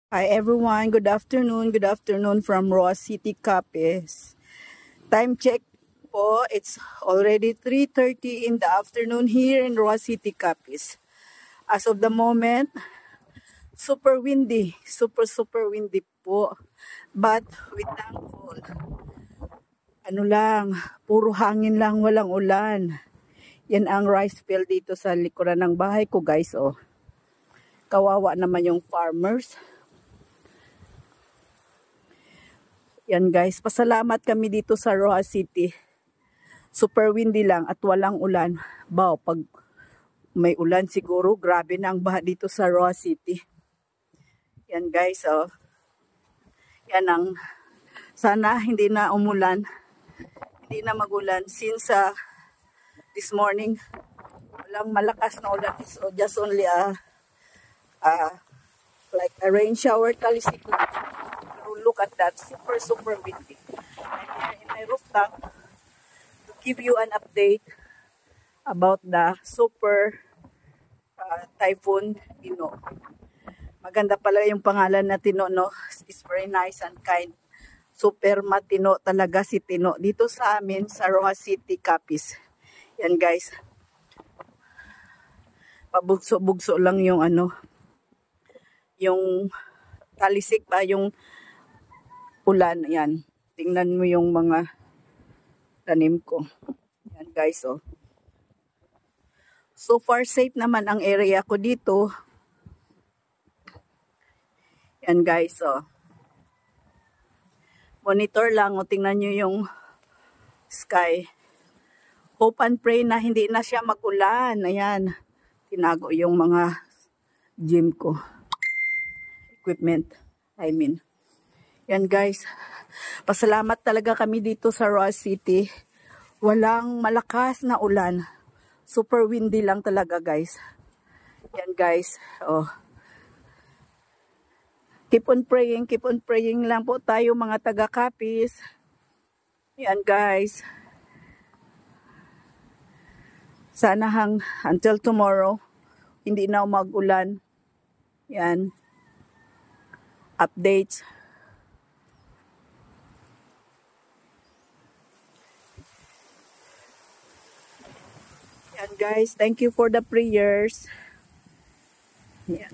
Hi everyone, good afternoon. Good afternoon from Roa City, Capiz. Time check po, it's already 3:30 in the afternoon here in Roa City, Capiz. As of the moment, super windy, super windy po. But we thankful. Ano lang, puro hangin lang, walang ulan. Yan ang rice field dito sa likuran ng bahay ko, guys. Oh. Kawawa naman yung farmers. Yan guys, pasalamat kami dito sa Roa City. Super windy lang at walang ulan. Bao, pag may ulan siguro, grabe na ang baha dito sa Roa City. Yan guys, oh. Yan ang, sana hindi na umulan. Hindi na magulan since this morning, walang malakas na ulan. So just only like a rain shower, talisik lang. Look at that, super windy. I'm here in my rooftop to give you an update about the super typhoon Tino. Maganda pala yung pangalan na Tino, no? It's very nice and kind. Super matino talaga si Tino dito sa amin sa Roa City, Capiz. Yan guys. Pabugso-bugso lang yung yung talisik pa, yung ulan. Yan. Tingnan mo yung mga tanim ko. Yan guys, oh. So far safe naman ang area ko dito. Yan guys, oh. Monitor lang, oh. Tingnan nyo yung sky. Hope and pray na hindi na siya magulan. Ayan. Tinago yung mga gym ko. Equipment, I mean. Yan guys, pasalamat talaga kami dito sa Roa City. Walang malakas na ulan. Super windy lang talaga guys. Yan guys, oh. Keep on praying lang po tayo mga taga-Capiz. Yan guys. Sana until tomorrow, hindi na mag-ulan. Yan. Updates. Yan guys, thank you for the prayers. Yan.